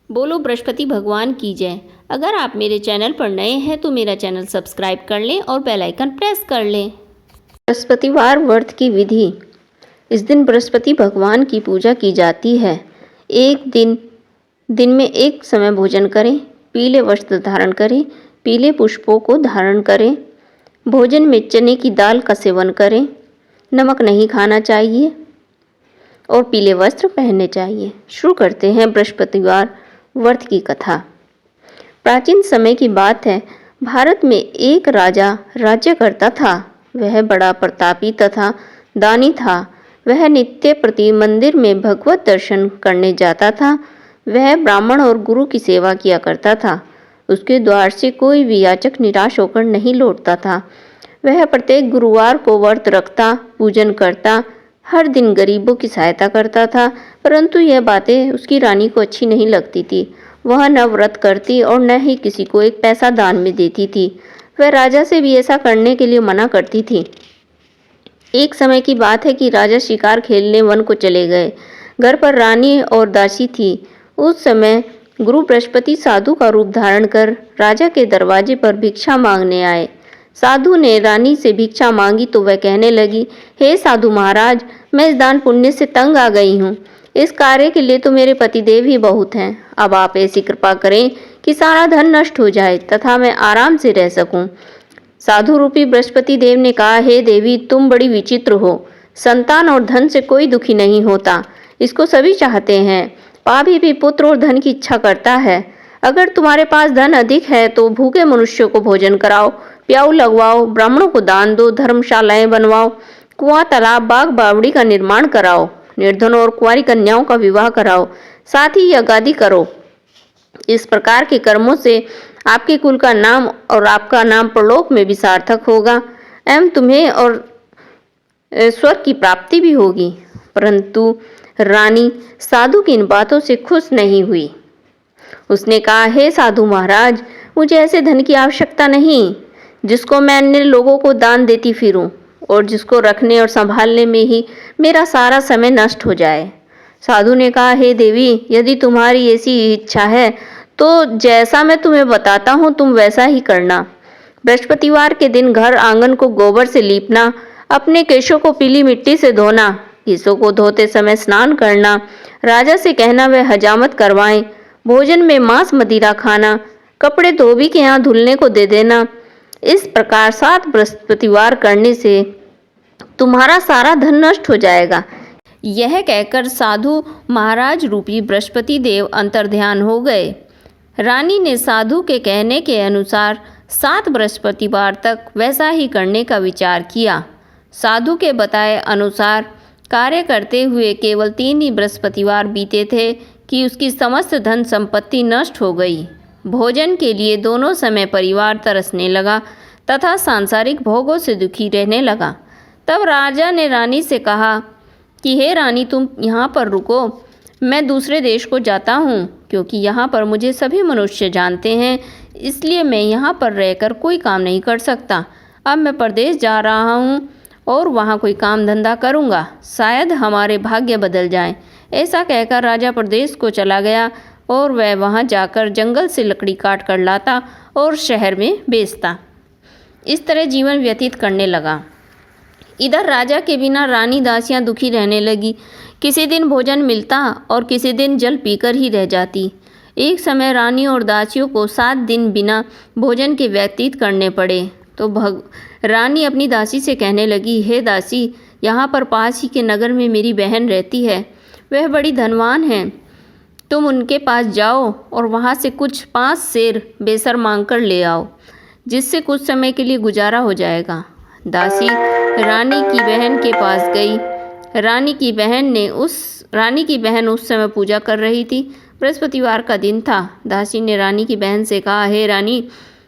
बोलो बृहस्पति भगवान की जय। अगर आप मेरे चैनल पर नए हैं तो मेरा चैनल सब्सक्राइब कर लें और बेल आइकन प्रेस कर लें। बृहस्पतिवार व्रत की विधि। इस दिन बृहस्पति भगवान की पूजा की जाती है। एक दिन में एक समय भोजन करें, पीले वस्त्र धारण करें, पीले पुष्पों को धारण करें, भोजन में चने की दाल का सेवन करें, नमक नहीं खाना चाहिए और पीले वस्त्र पहनने चाहिए। शुरू करते हैं बृहस्पतिवार व्रत की कथा। प्राचीन समय की बात है। भारत में एक राजा राज्य करता था। वह बड़ा प्रतापी तथा दानी था। वह नित्य प्रति मंदिर में भगवत दर्शन करने जाता था। वह ब्राह्मण और गुरु की सेवा किया करता था। उसके द्वार से कोई भी याचक निराश होकर नहीं लौटता था। वह प्रत्येक गुरुवार को व्रत रखता, पूजन करता, हर दिन गरीबों की सहायता करता था। परंतु यह बातें उसकी रानी को अच्छी नहीं लगती थी। वह न व्रत करती और न ही किसी को एक पैसा दान में देती थी। वह राजा से भी ऐसा करने के लिए मना करती थी। एक समय की बात है कि राजा शिकार खेलने वन को चले गए। घर पर रानी और दासी थी। उस समय गुरु बृहस्पति साधु का रूप धारण कर राजा के दरवाजे पर भिक्षा मांगने आए। साधु ने रानी से भिक्षा मांगी तो वह कहने लगी, हे साधु महाराज, मैं इस दान पुण्य से तंग आ गई हूँ। इस कार्य के लिए तो मेरे पतिदेव ही बहुत हैं। अब आप ऐसी कृपा करें कि सारा धन नष्ट हो जाए तथा मैं आराम से रह सकूं। साधु रूपी बृहस्पति देव ने कहा, हे देवी, तुम बड़ी विचित्र हो। संतान और धन से कोई दुखी नहीं होता, इसको सभी चाहते हैं। पापी भी पुत्र और धन की इच्छा करता है। अगर तुम्हारे पास धन अधिक है तो भूखे मनुष्यों को भोजन कराओ, प्याऊ लगवाओ, ब्राह्मणों को दान दो, धर्मशालाएं बनवाओ, कुआं, तालाब, बाग बावड़ी का निर्माण कराओ, निर्धनों और कुंवारी कन्याओं का विवाह कराओ, साथ ही यज्ञादि करो। इस प्रकार के कर्मों से आपके कुल का नाम और आपका नाम परलोक में भी सार्थक होगा एवं तुम्हें और स्वर्ग की प्राप्ति भी होगी। परंतु रानी साधु की इन बातों से खुश नहीं हुई। उसने कहा, हे साधु महाराज, मुझे ऐसे धन की आवश्यकता नहीं जिसको मैं अन्य लोगों को दान देती फिरूं और जिसको रखने और संभालने में ही मेरा सारा समय नष्ट हो जाए। साधु ने कहा, हे देवी, यदि तुम्हारी ऐसी इच्छा है तो जैसा मैं तुम्हें बताता हूँ तुम वैसा ही करना। बृहस्पतिवार के दिन घर आंगन को गोबर से लीपना, अपने केशों को पीली मिट्टी से धोना, केशों को धोते समय स्नान करना, राजा से कहना वह हजामत करवाएं, भोजन में मांस मदिरा खाना, कपड़े धोबी के यहाँ धुलने को दे देना। इस प्रकार 7 बृहस्पतिवार करने से तुम्हारा सारा धन नष्ट हो जाएगा। यह कहकर साधु महाराज रूपी बृहस्पति देव अंतर्ध्यान हो गए। रानी ने साधु के कहने के अनुसार 7 बृहस्पतिवार तक वैसा ही करने का विचार किया। साधु के बताए अनुसार कार्य करते हुए केवल 3 ही बृहस्पतिवार बीते थे कि उसकी समस्त धन संपत्ति नष्ट हो गई। भोजन के लिए दोनों समय परिवार तरसने लगा तथा सांसारिक भोगों से दुखी रहने लगा। तब राजा ने रानी से कहा कि हे रानी, तुम यहाँ पर रुको, मैं दूसरे देश को जाता हूँ, क्योंकि यहाँ पर मुझे सभी मनुष्य जानते हैं, इसलिए मैं यहाँ पर रहकर कोई काम नहीं कर सकता। अब मैं परदेश जा रहा हूँ और वहाँ कोई काम धंधा करूँगा, शायद हमारे भाग्य बदल जाएं। ऐसा कहकर राजा प्रदेश को चला गया और वह वहाँ जाकर जंगल से लकड़ी काट कर लाता और शहर में बेचता। इस तरह जीवन व्यतीत करने लगा। इधर राजा के बिना रानी दासियां दुखी रहने लगी। किसी दिन भोजन मिलता और किसी दिन जल पीकर ही रह जाती। एक समय रानी और दासियों को 7 दिन बिना भोजन के व्यतीत करने पड़े तो रानी अपनी दासी से कहने लगी, हे दासी, यहाँ पर पास ही के नगर में मेरी बहन रहती है। वह बड़ी धनवान है। तुम उनके पास जाओ और वहाँ से कुछ 5 सेर बेसर मांग कर ले आओ, जिससे कुछ समय के लिए गुजारा हो जाएगा। दासी रानी की बहन के पास गई। रानी की बहन उस समय पूजा कर रही थी। बृहस्पतिवार का दिन था। दासी ने रानी की बहन से कहा, हे रानी,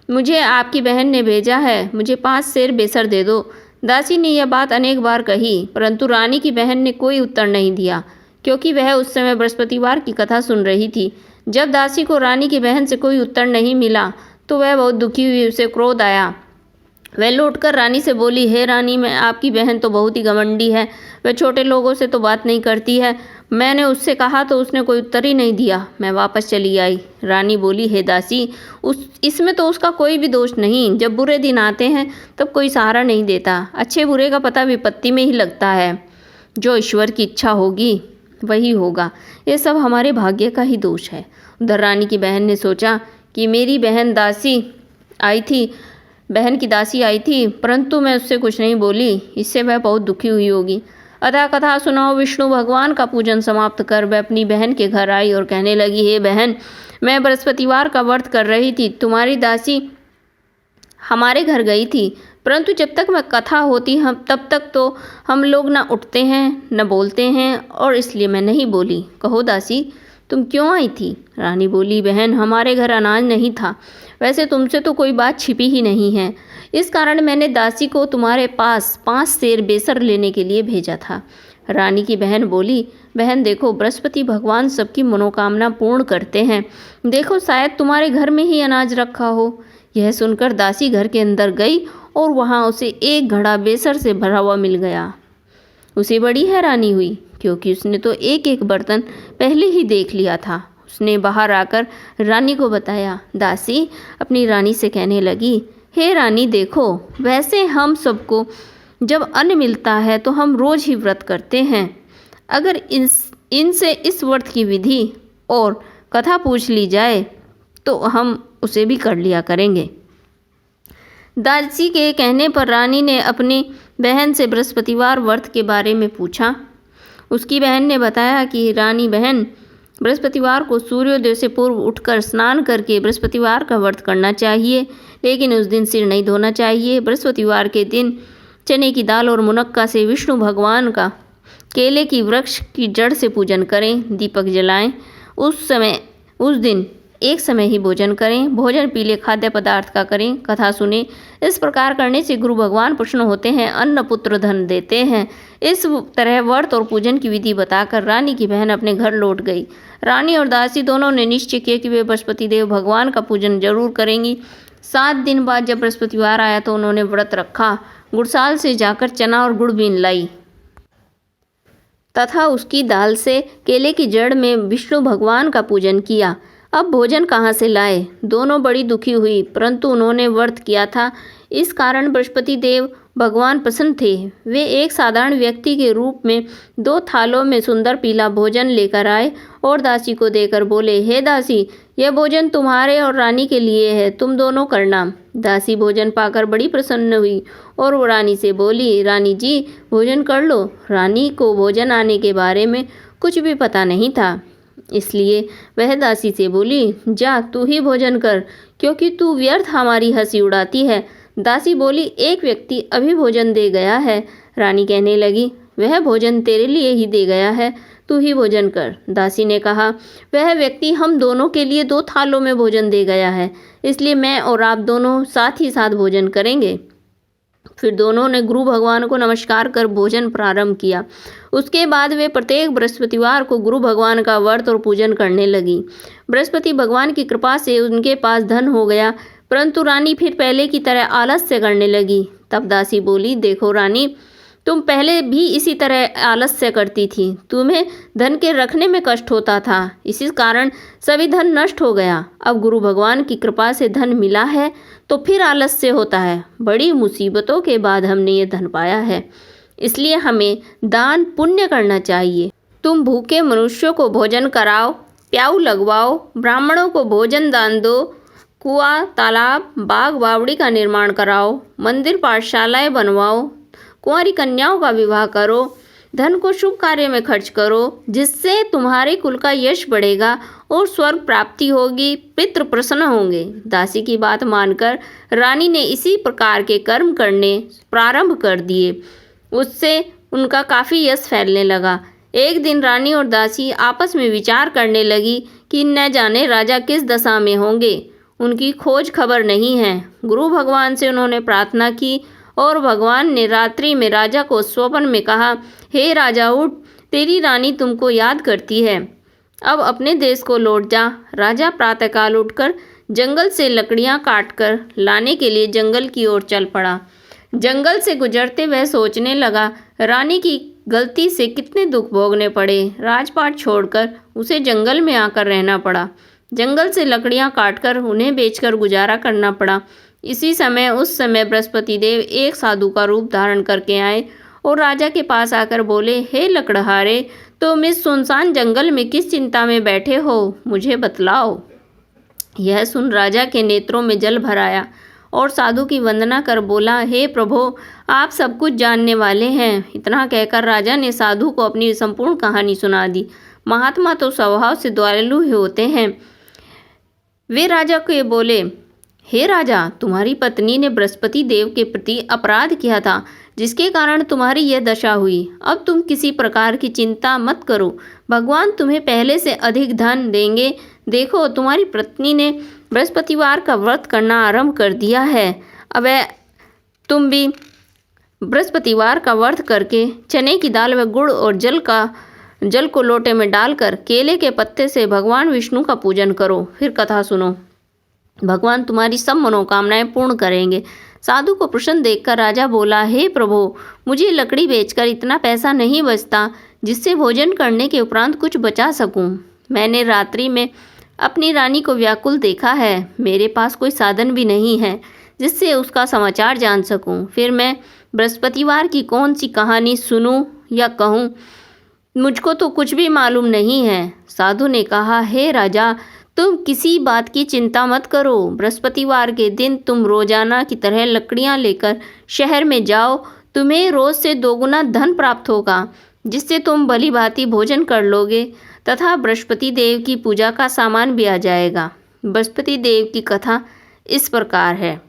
मुझे आपकी बहन ने भेजा है, मुझे 5 सेर बेसर दे दो। दासी ने यह बात अनेक बार कही, परंतु रानी की बहन ने कोई उत्तर नहीं दिया, क्योंकि वह उस समय बृहस्पतिवार की कथा सुन रही थी। जब दासी को रानी की बहन से कोई उत्तर नहीं मिला तो वह बहुत दुखी हुई। उसे क्रोध आया। वह लौटकर रानी से बोली, हे रानी, मैं आपकी बहन तो बहुत ही घमंडी है। वह छोटे लोगों से तो बात नहीं करती है, मैंने उससे कहा तो उसने कोई उत्तर ही नहीं दिया। मैं वापस चली आई। रानी बोली, हे दासी, इसमें तो उसका कोई भी दोष नहीं। जब बुरे दिन आते हैं तब कोई सहारा नहीं देता। अच्छे बुरे का पता विपत्ति में ही लगता है। जो ईश्वर की इच्छा होगी वही होगा। ये सब हमारे भाग्य का ही दोष है। उधर रानी की बहन ने सोचा कि मेरी बहन की दासी आई थी, परंतु मैं उससे कुछ नहीं बोली। इससे वह बहुत दुखी हुई होगी। अतः कथा सुनाओ विष्णु भगवान का पूजन समाप्त कर वह अपनी बहन के घर आई और कहने लगी, हे बहन, मैं बृहस्पतिवार का व्रत कर रही थी। तुम्हारी दासी हमारे घर गई थी, परंतु जब तक मैं कथा होती तब तक तो हम लोग न उठते हैं न बोलते हैं, और इसलिए मैं नहीं बोली। कहो दासी, तुम क्यों आई थी? रानी बोली, बहन, हमारे घर अनाज नहीं था। वैसे तुमसे तो कोई बात छिपी ही नहीं है। इस कारण मैंने दासी को तुम्हारे पास 5 सेर बेसर लेने के लिए भेजा था। रानी की बहन बोली, बहन देखो, बृहस्पति भगवान सबकी मनोकामना पूर्ण करते हैं। देखो, शायद तुम्हारे घर में ही अनाज रखा हो। यह सुनकर दासी घर के अंदर गई और वहाँ उसे एक घड़ा बेसर से भरा हुआ मिल गया। उसे बड़ी हैरानी हुई, क्योंकि उसने तो एक एक बर्तन पहले ही देख लिया था। उसने बाहर आकर रानी को बताया। दासी अपनी रानी से कहने लगी, हे रानी देखो, वैसे हम सबको जब अन्न मिलता है तो हम रोज़ ही व्रत करते हैं। अगर इनसे इस व्रत की विधि और कथा पूछ ली जाए तो हम उसे भी कर लिया करेंगे। दासी के कहने पर रानी ने अपनी बहन से बृहस्पतिवार व्रत के बारे में पूछा। उसकी बहन ने बताया कि रानी बहन, बृहस्पतिवार को सूर्योदय से पूर्व उठकर स्नान करके बृहस्पतिवार का व्रत करना चाहिए, लेकिन उस दिन सिर नहीं धोना चाहिए। बृहस्पतिवार के दिन चने की दाल और मुनक्का से विष्णु भगवान का केले की वृक्ष की जड़ से पूजन करें, दीपक जलाएं। उस दिन एक समय ही भोजन करें। भोजन पीले खाद्य पदार्थ का करें। कथा सुने। इस प्रकार करने से गुरु भगवान प्रसन्न होते हैं, अन्न पुत्र धन देते हैं। इस तरह व्रत और पूजन की विधि बताकर रानी की बहन अपने घर लौट गई। रानी और दासी दोनों ने निश्चय किया कि वे बृहस्पति देव भगवान का पूजन जरूर करेंगी। 7 दिन बाद जब बृहस्पतिवार आया तो उन्होंने व्रत रखा। गुड़साल से जाकर चना और गुड़ बीन लाई तथा उसकी दाल से केले की जड़ में विष्णु भगवान का पूजन किया। अब भोजन कहाँ से लाए? दोनों बड़ी दुखी हुई, परंतु उन्होंने व्रत किया था, इस कारण बृहस्पति देव भगवान प्रसन्न थे। वे एक साधारण व्यक्ति के रूप में 2 थालों में सुंदर पीला भोजन लेकर आए और दासी को देकर बोले, हे दासी, यह भोजन तुम्हारे और रानी के लिए है, तुम दोनों करना। दासी भोजन पाकर बड़ी प्रसन्न हुई और वो रानी से बोली, रानी जी, भोजन कर लो। रानी को भोजन आने के बारे में कुछ भी पता नहीं था, इसलिए वह दासी से बोली, जा तू ही भोजन कर, क्योंकि तू व्यर्थ हमारी हंसी उड़ाती है। दासी बोली, एक व्यक्ति अभी भोजन दे गया है। रानी कहने लगी, वह भोजन तेरे लिए ही दे गया है, तू ही भोजन कर। दासी ने कहा, वह व्यक्ति हम दोनों के लिए 2 थालों में भोजन दे गया है, इसलिए मैं और आप दोनों साथ ही साथ भोजन करेंगे। फिर दोनों ने गुरु भगवान को नमस्कार कर भोजन प्रारंभ किया। उसके बाद वे प्रत्येक बृहस्पतिवार को गुरु भगवान का व्रत और पूजन करने लगी। बृहस्पति भगवान की कृपा से उनके पास धन हो गया, परंतु रानी फिर पहले की तरह आलस्य करने लगी। तब दासी बोली, देखो रानी, तुम पहले भी इसी तरह आलस्य करती थी, तुम्हें धन के रखने में कष्ट होता था, इसी कारण सभी धन नष्ट हो गया। अब गुरु भगवान की कृपा से धन मिला है तो फिर आलस्य होता है। बड़ी मुसीबतों के बाद हमने ये धन पाया है, इसलिए हमें दान पुण्य करना चाहिए। तुम भूखे मनुष्यों को भोजन कराओ, प्याऊ लगवाओ, ब्राह्मणों को भोजन दान दो, कुआं, तालाब, बाग बावड़ी का निर्माण कराओ, मंदिर पाठशालाएं बनवाओ, कुंवारी कन्याओं का विवाह करो, धन को शुभ कार्य में खर्च करो, जिससे तुम्हारे कुल का यश बढ़ेगा और स्वर्ग प्राप्ति होगी, पितृ प्रसन्न होंगे। दासी की बात मानकर रानी ने इसी प्रकार के कर्म करने प्रारंभ कर दिए। उससे उनका काफ़ी यश फैलने लगा। एक दिन रानी और दासी आपस में विचार करने लगी कि न जाने राजा किस दशा में होंगे, उनकी खोज खबर नहीं है। गुरु भगवान से उन्होंने प्रार्थना की और भगवान ने रात्रि में राजा को स्वप्न में कहा, हे राजा उठ, तेरी रानी तुमको याद करती है, अब अपने देश को लौट जा। राजा प्रातःकाल उठकर जंगल से लकड़ियां काटकर लाने के लिए जंगल की ओर चल पड़ा। जंगल से गुजरते वह सोचने लगा, रानी की गलती से कितने दुख भोगने पड़े। राजपाट छोड़कर उसे जंगल में आकर रहना पड़ा। जंगल से लकड़ियां काटकर उन्हें बेचकर गुजारा करना पड़ा। इसी समय उस समय बृहस्पति देव एक साधु का रूप धारण करके आए और राजा के पास आकर बोले, हे लकड़हारे, तुम इस सुनसान जंगल में किस चिंता में बैठे हो, मुझे बतलाओ। यह सुन राजा के नेत्रों में जल भर आया और साधु की वंदना कर बोला, हे प्रभो, आप सब कुछ जानने वाले हैं। इतना कहकर राजा ने साधु को अपनी संपूर्ण कहानी सुना दी। महात्मा तो स्वभाव से दयालु ही होते हैं। वे राजा को बोले, हे राजा, तुम्हारी पत्नी ने बृहस्पति देव के प्रति अपराध किया था, जिसके कारण तुम्हारी यह दशा हुई। अब तुम किसी प्रकार की चिंता मत करो, भगवान तुम्हें पहले से अधिक धन देंगे। देखो, तुम्हारी पत्नी ने बृहस्पतिवार का व्रत करना आरंभ कर दिया है। अब तुम भी बृहस्पतिवार का व्रत करके चने की दाल व गुड़ और जल को लोटे में डालकर केले के पत्ते से भगवान विष्णु का पूजन करो। फिर कथा सुनो, भगवान तुम्हारी सब मनोकामनाएं पूर्ण करेंगे। साधु को प्रसन्न देखकर राजा बोला, हे प्रभु, मुझे लकड़ी बेचकर इतना पैसा नहीं बचता जिससे भोजन करने के उपरांत कुछ बचा सकूं। मैंने रात्रि में अपनी रानी को व्याकुल देखा है। मेरे पास कोई साधन भी नहीं है जिससे उसका समाचार जान सकूं। फिर मैं बृहस्पतिवार की कौन सी कहानी सुनूं या कहूं, मुझको तो कुछ भी मालूम नहीं है। साधु ने कहा, हे राजा, तुम किसी बात की चिंता मत करो। बृहस्पतिवार के दिन तुम रोजाना की तरह लकड़ियां लेकर शहर में जाओ। तुम्हें रोज से 2 गुना धन प्राप्त होगा, जिससे तुम भली भांति भोजन कर लोगे तथा बृहस्पति देव की पूजा का सामान भी आ जाएगा। बृहस्पति देव की कथा इस प्रकार है।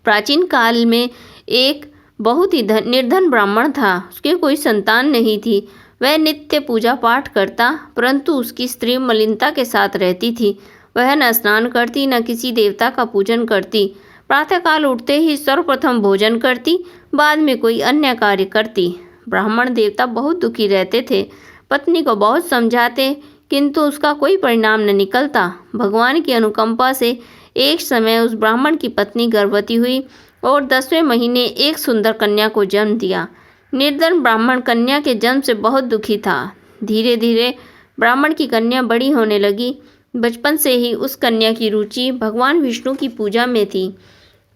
प्राचीन काल में एक बहुत ही निर्धन ब्राह्मण था। उसके कोई संतान नहीं थी। वह नित्य पूजा पाठ करता, परंतु उसकी स्त्री मलिनता के साथ रहती थी। वह न स्नान करती, न किसी देवता का पूजन करती। प्रातःकाल उठते ही सर्वप्रथम भोजन करती, बाद में कोई अन्य कार्य करती। ब्राह्मण देवता बहुत दुखी रहते थे। पत्नी को बहुत समझाते, किंतु उसका कोई परिणाम न निकलता। भगवान की अनुकंपा से एक समय उस ब्राह्मण की पत्नी गर्भवती हुई और 10वें महीने एक सुंदर कन्या को जन्म दिया। निर्धन ब्राह्मण कन्या के जन्म से बहुत दुखी था। धीरे धीरे ब्राह्मण की कन्या बड़ी होने लगी। बचपन से ही उस कन्या की रुचि भगवान विष्णु की पूजा में थी।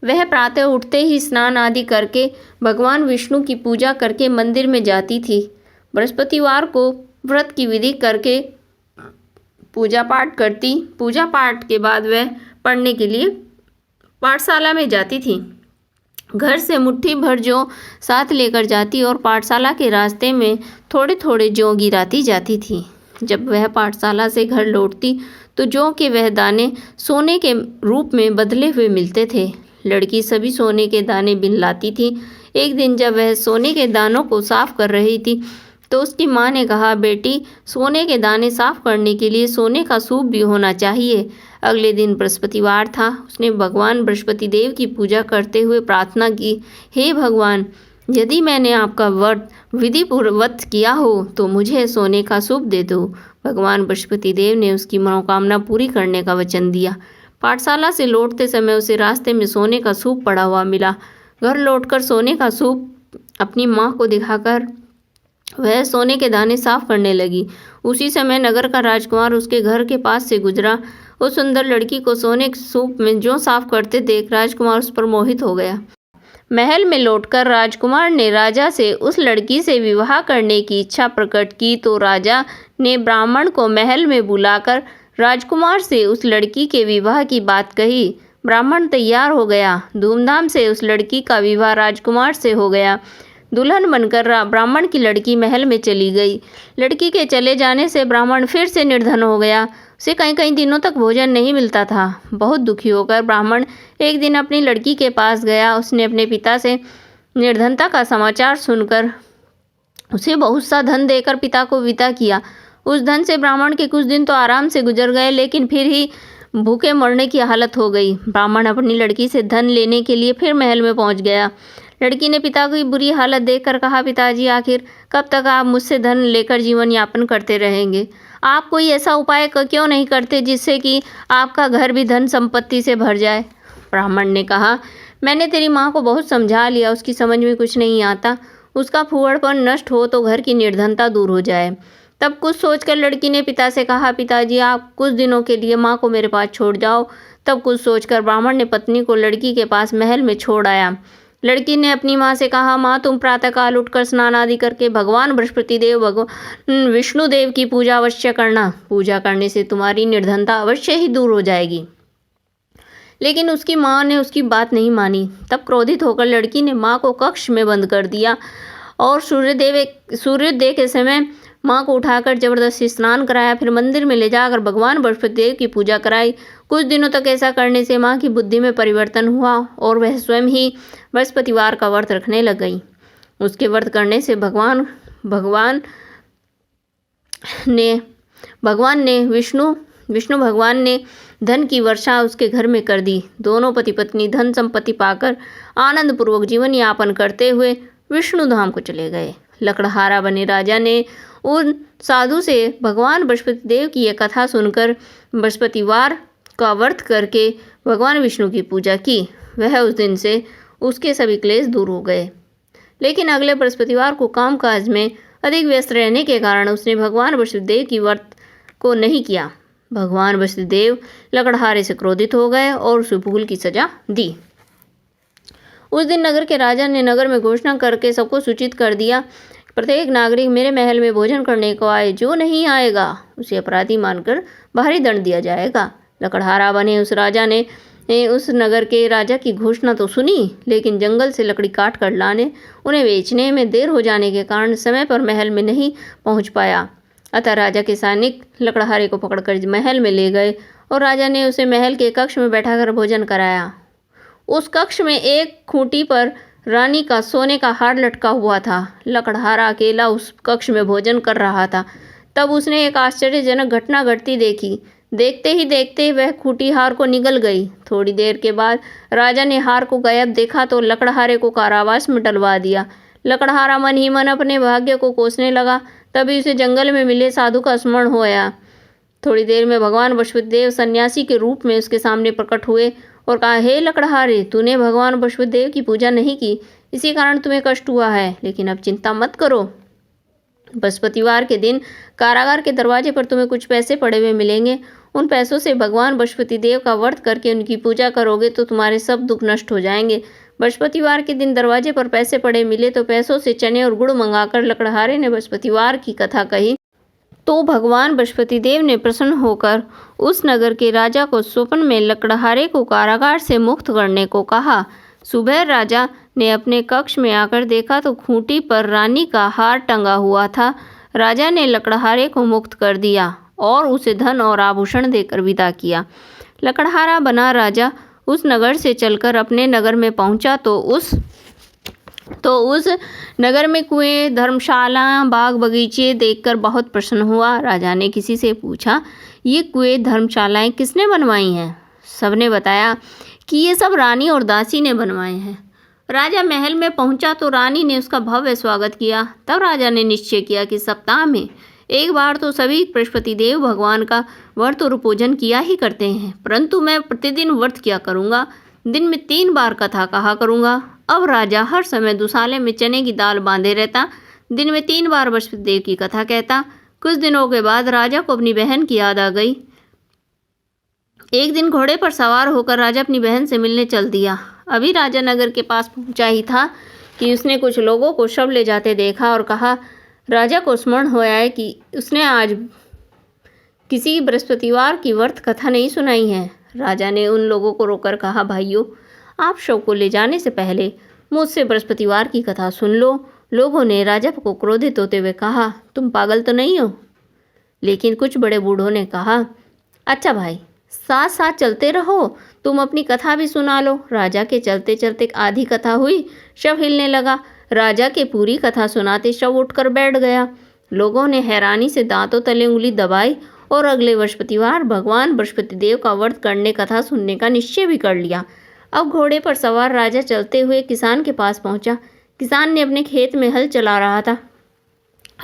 वह प्रातः उठते ही स्नान आदि करके भगवान विष्णु की पूजा करके मंदिर में जाती थी। बृहस्पतिवार को व्रत की विधि करके पूजा पाठ करती। पूजा पाठ के बाद वह पढ़ने के लिए पाठशाला में जाती थी। घर से मुट्ठी भर जौ साथ लेकर जाती और पाठशाला के रास्ते में थोड़े थोड़े जौ गिराती जाती थी। जब वह पाठशाला से घर लौटती तो जौ के वह दाने सोने के रूप में बदले हुए मिलते थे। लड़की सभी सोने के दाने बिन लाती थी। एक दिन जब वह सोने के दानों को साफ कर रही थी तो उसकी माँ ने कहा, बेटी, सोने के दाने साफ करने के लिए सोने का सूप भी होना चाहिए। अगले दिन बृहस्पतिवार था। उसने भगवान बृहस्पति देव की पूजा करते हुए प्रार्थना की, हे भगवान, यदि मैंने आपका व्रत विधिपूर्वक किया हो तो मुझे सोने का सूप दे दो। भगवान बृहस्पति देव ने उसकी मनोकामना पूरी करने का वचन दिया। पाठशाला से लौटते समय उसे रास्ते में सोने का सूप पड़ा हुआ मिला। घर लौटकर सोने का सूप अपनी माँ को दिखाकर वह सोने के दाने साफ करने लगी। उसी समय नगर का राजकुमार उसके घर के पास से गुजरा। उस सुंदर लड़की को सोने के सूप में जौ साफ करते देख राजकुमार उस पर मोहित हो गया। महल में लौटकर राजकुमार ने राजा से उस लड़की से विवाह करने की इच्छा प्रकट की तो राजा ने ब्राह्मण को महल में बुलाकर राजकुमार से उस लड़की के विवाह की बात कही। ब्राह्मण तैयार हो गया। धूमधाम से उस लड़की का विवाह राजकुमार से हो गया। दुल्हन बनकर ब्राह्मण की लड़की महल में चली गई। लड़की के चले जाने से ब्राह्मण फिर से निर्धन हो गया। उसे कई कई दिनों तक भोजन नहीं मिलता था। बहुत दुखी होकर ब्राह्मण एक दिन अपनी लड़की के पास गया। उसने अपने पिता से निर्धनता का समाचार सुनकर उसे बहुत सा धन देकर पिता को विदा किया। उस धन से ब्राह्मण के कुछ दिन तो आराम से गुजर गए, लेकिन फिर ही भूखे मरने की हालत हो गई। ब्राह्मण अपनी लड़की से धन लेने के लिए फिर महल में पहुंच गया। लड़की ने पिता की बुरी हालत देखकर कहा, पिताजी, आखिर कब तक आप मुझसे धन लेकर जीवन यापन करते रहेंगे? आप कोई ऐसा उपाय क्यों नहीं करते जिससे कि आपका घर भी धन संपत्ति से भर जाए? ब्राह्मण ने कहा, मैंने तेरी माँ को बहुत समझा लिया, उसकी समझ में कुछ नहीं आता। उसका फूहड़पन नष्ट हो तो घर की निर्धनता दूर हो जाए। तब कुछ सोचकर लड़की ने पिता से कहा, पिताजी आप कुछ दिनों के लिए माँ को मेरे पास छोड़ जाओ। तब कुछ सोचकर ब्राह्मण ने पत्नी को लड़की के पास महल में छोड़ आया। लड़की ने अपनी माँ से कहा, माँ तुम प्रातःकाल उठकर स्नान आदि करके भगवान बृहस्पति देव भगवान विष्णु देव की पूजा अवश्य करना। पूजा करने से तुम्हारी निर्धनता अवश्य ही दूर हो जाएगी। लेकिन उसकी माँ ने उसकी बात नहीं मानी। तब क्रोधित होकर लड़की ने माँ को कक्ष में बंद कर दिया और सूर्योदय के समय माँ को उठाकर जबरदस्ती स्नान कराया। फिर मंदिर में ले जाकर भगवान बृहस्पति देव की पूजा कराई। कुछ दिनों तक ऐसा करने से माँ की बुद्धि में परिवर्तन हुआ और वह स्वयं ही बृहस्पतिवार का व्रत रखने लग गई। उसके व्रत करने से विष्णु भगवान ने धन की वर्षा उसके घर में कर दी। दोनों पति पत्नी धन संपत्ति पाकर आनंद पूर्वक जीवन यापन करते हुए विष्णु धाम को चले गए। लकड़हारा बने राजा ने उन साधु से भगवान बृहस्पति देव की यह कथा सुनकर बृहस्पतिवार का व्रत करके भगवान विष्णु की पूजा की। वह उस दिन से उसके सभी क्लेश दूर हो गए। लेकिन अगले बृहस्पतिवार को कामकाज में अधिक व्यस्त रहने के कारण उसने भगवान बृहस्पति देव की व्रत को नहीं किया। भगवान बृहस्पति देव लकड़हारे से क्रोधित हो गए और उसे भूल की सजा दी। उस दिन नगर के राजा ने नगर में घोषणा करके सबको सूचित कर दिया, प्रत्येक नागरिक मेरे महल में भोजन करने को आए, जो नहीं आएगा उसे अपराधी मानकर भारी दंड दिया जाएगा। लकड़हारा बने उस राजा ने उस नगर के राजा की घोषणा तो सुनी, लेकिन जंगल से लकड़ी काट कर लाने उन्हें बेचने में देर हो जाने के कारण समय पर महल में नहीं पहुंच पाया। अतः राजा के सैनिक लकड़हारे को पकड़कर महल में ले गए और राजा ने उसे महल के कक्ष में बैठाकर भोजन कराया। उस कक्ष में एक खूंटी पर रानी का सोने का हार लटका हुआ था। लकड़हारा अकेला उस कक्ष में भोजन कर रहा था। तब उसने एक आश्चर्यजनक घटना घटती देखी। देखते ही देखते वह खूंटी हार को निगल गई। थोड़ी देर के बाद राजा ने हार को गायब देखा तो लकड़हारे को कारावास में डलवा दिया। लकड़हारा मन ही मन अपने भाग्य को कोसने लगा। तभी उसे जंगल में मिले साधु का स्मरण हो आया। थोड़ी देर में भगवान बृहस्पति देव सन्यासी के रूप में उसके सामने प्रकट हुए और कहा, हे लकड़हारे, तूने भगवान बृहस्पति देव की पूजा नहीं की, इसी कारण तुम्हें कष्ट हुआ है। लेकिन अब चिंता मत करो। बृहस्पतिवार के दिन कारागार के दरवाजे पर तुम्हें कुछ पैसे पड़े हुए मिलेंगे। उन पैसों से भगवान बृहस्पति देव का व्रत करके उनकी पूजा करोगे तो तुम्हारे सब दुख नष्ट हो जाएंगे। बृहस्पतिवार के दिन दरवाजे पर पैसे पड़े मिले तो पैसों से चने और गुड़ मंगाकर लकड़हारे ने बृहस्पतिवार की कथा कही तो भगवान बृहस्पति देव ने प्रसन्न होकर उस नगर के राजा को स्वप्न में लकड़हारे को कारागार से मुक्त करने को कहा। सुबह राजा ने अपने कक्ष में आकर देखा तो खूंटी पर रानी का हार टंगा हुआ था। राजा ने लकड़हारे को मुक्त कर दिया और उसे धन और आभूषण देकर विदा किया। लकड़हारा बना राजा उस नगर से चलकर अपने नगर में पहुंचा तो उस नगर में कुएं, धर्मशाला, बाग बगीचे देखकर बहुत प्रसन्न हुआ। राजा ने किसी से पूछा, ये कुएं, धर्मशालाएं किसने बनवाई हैं? सबने बताया कि ये सब रानी और दासी ने बनवाए हैं। राजा महल में पहुंचा तो रानी ने उसका भव्य स्वागत किया। तब राजा ने निश्चय किया कि सप्ताह में एक बार तो सभी बृहस्पति देव भगवान का व्रत और पूजन किया ही करते हैं, परंतु मैं प्रतिदिन व्रत किया करूँगा। दिन में 3 बार कथा कहा करूँगा। अब राजा हर समय दुसाले में चने की दाल बांधे रहता, दिन में 3 बार बृहस्पति देव की कथा कहता। कुछ दिनों के बाद राजा को अपनी बहन की याद आ गई। एक दिन घोड़े पर सवार होकर राजा अपनी बहन से मिलने चल दिया। अभी राजा नगर के पास पहुंचा ही था कि उसने कुछ लोगों को शव ले जाते देखा और कहा। राजा को स्मरण हो आया कि उसने आज किसी बृहस्पतिवार की व्रत कथा नहीं सुनाई है। राजा ने उन लोगों को रोककर कहा, भाइयों, आप शव को ले जाने से पहले मुझसे बृहस्पतिवार की कथा सुन लो। लोगों ने राजा को क्रोधित होते हुए कहा, तुम पागल तो नहीं हो? लेकिन कुछ बड़े बूढ़ों ने कहा, अच्छा भाई, साथ साथ चलते रहो, तुम अपनी कथा भी सुना लो। राजा के चलते चलते आधी कथा हुई, शव हिलने लगा। राजा के पूरी कथा सुनाते शव उठकर बैठ गया। लोगों ने हैरानी से दांतों तले उंगली दबाई और अगले बृहस्पतिवार भगवान बृहस्पति देव का व्रत करने कथा सुनने का निश्चय भी कर लिया। अब घोड़े पर सवार राजा चलते हुए किसान के पास पहुंचा। किसान ने अपने खेत में हल चला रहा था।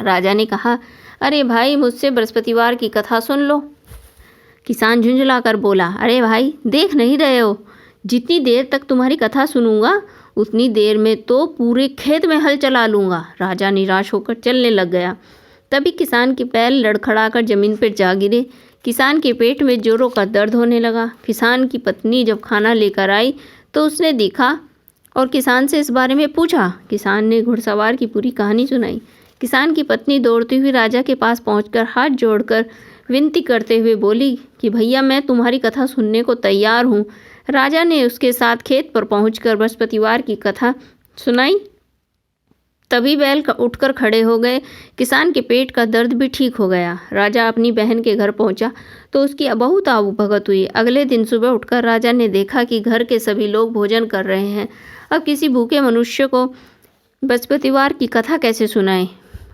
राजा ने कहा, अरे भाई, मुझसे बृहस्पतिवार की कथा सुन लो। किसान झुंझुला कर बोला, अरे भाई, देख नहीं रहे हो, जितनी देर तक तुम्हारी कथा सुनूंगा उतनी देर में तो पूरे खेत में हल चला लूँगा। राजा निराश होकर चलने लग गया। तभी किसान के पैर लड़खड़ाकर जमीन पर जा गिरे। किसान के पेट में जोरों का दर्द होने लगा। किसान की पत्नी जब खाना लेकर आई तो उसने देखा और किसान से इस बारे में पूछा। किसान ने घुड़सवार की पूरी कहानी सुनाई। किसान की पत्नी दौड़ती हुई राजा के पास पहुंचकर हाथ जोड़कर विनती करते हुए बोली कि भैया, मैं तुम्हारी कथा सुनने को तैयार हूँ। राजा ने उसके साथ खेत पर पहुंचकर बृहस्पतिवार की कथा सुनाई। तभी बैल उठकर खड़े हो गए। किसान के पेट का दर्द भी ठीक हो गया। राजा अपनी बहन के घर पहुंचा तो उसकी बहुत आवभगत हुई। अगले दिन सुबह उठकर राजा ने देखा कि घर के सभी लोग भोजन कर रहे हैं। अब किसी भूखे मनुष्य को बृहस्पतिवार की कथा कैसे सुनाए,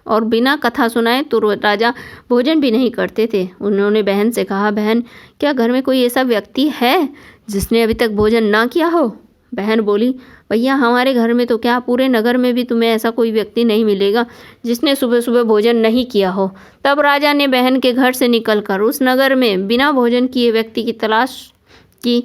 और बिना कथा सुनाए तो राजा भोजन भी नहीं करते थे। उन्होंने बहन से कहा, बहन, क्या घर में कोई ऐसा व्यक्ति है जिसने अभी तक भोजन ना किया हो? बहन बोली, भैया, हमारे घर में तो क्या, पूरे नगर में भी तुम्हें ऐसा कोई व्यक्ति नहीं मिलेगा जिसने सुबह सुबह भोजन नहीं किया हो। तब राजा ने बहन के घर से निकलकर उस नगर में बिना भोजन किए व्यक्ति की तलाश की।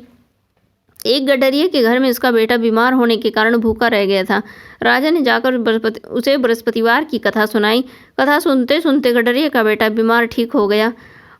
एक गडरिये के घर में उसका बेटा बीमार होने के कारण भूखा रह गया था। राजा ने जाकर उसे बृहस्पतिवार की कथा सुनाई। कथा सुनते सुनते गडरिये का बेटा बीमार ठीक हो गया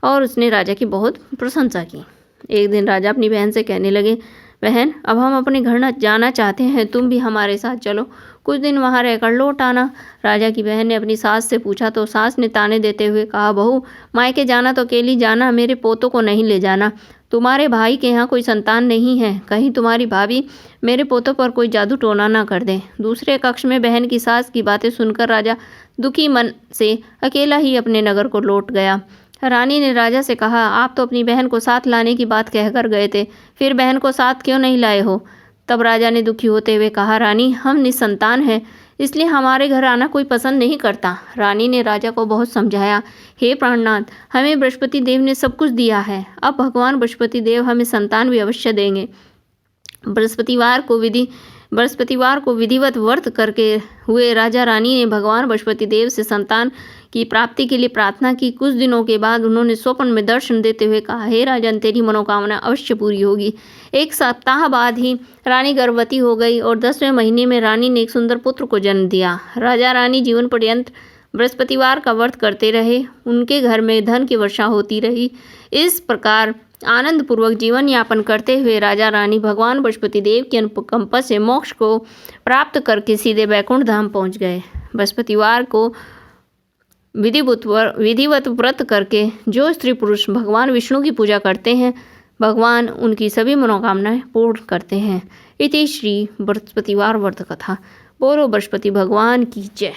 और उसने राजा की बहुत प्रशंसा की। एक दिन राजा अपनी बहन से कहने लगे, बहन, अब हम अपने घर जाना चाहते हैं, तुम भी हमारे साथ चलो, कुछ दिन वहाँ रहकर लौट आना। राजा की बहन ने अपनी सास से पूछा तो सास ने ताने देते हुए कहा, बहू, मायके जाना तो अकेली जाना, मेरे पोतों को नहीं ले जाना। तुम्हारे भाई के यहाँ कोई संतान नहीं है, कहीं तुम्हारी भाभी मेरे पोतों पर कोई जादू टोना ना कर दे। दूसरे कक्ष में बहन की सास की बातें सुनकर राजा दुखी मन से अकेला ही अपने नगर को लौट गया। रानी ने राजा से कहा, आप तो अपनी बहन को साथ लाने की बात कहकर गए थे, फिर बहन को साथ क्यों नहीं लाए हो? तब राजा ने दुखी होते हुए कहा, रानी, हम निसंतान हैं, इसलिए हमारे घर आना कोई पसंद नहीं करता। रानी ने राजा को बहुत समझाया, हे प्राणनाथ, हमें बृहस्पति देव ने सब कुछ दिया है, अब भगवान बृहस्पति देव हमें संतान भी अवश्य देंगे। बृहस्पतिवार को विधिवत व्रत करके हुए राजा रानी ने भगवान बृहस्पति देव से संतान की प्राप्ति के लिए प्रार्थना की। कुछ दिनों के बाद उन्होंने स्वप्न में दर्शन देते हुए कहा, हे राजन, तेरी मनोकामना अवश्य पूरी होगी। एक सप्ताह बाद ही रानी गर्भवती हो गई और 10वें महीने में रानी ने एक सुंदर पुत्र को जन्म दिया। राजा रानी जीवन पर्यंत बृहस्पतिवार का व्रत करते रहे। उनके घर में धन की वर्षा होती रही। इस प्रकार आनंद पूर्वक जीवन यापन करते हुए राजा रानी भगवान बृहस्पति देव की अनुकंपा से मोक्ष को प्राप्त करके सीधे वैकुंठ धाम पहुंच गए। बृहस्पतिवार को विधिवत व्रत करके जो स्त्री पुरुष भगवान विष्णु की पूजा करते हैं, भगवान उनकी सभी मनोकामनाएं पूर्ण करते हैं। इति श्री बृहस्पतिवार व्रत कथा। बोलो बृहस्पति भगवान की जय।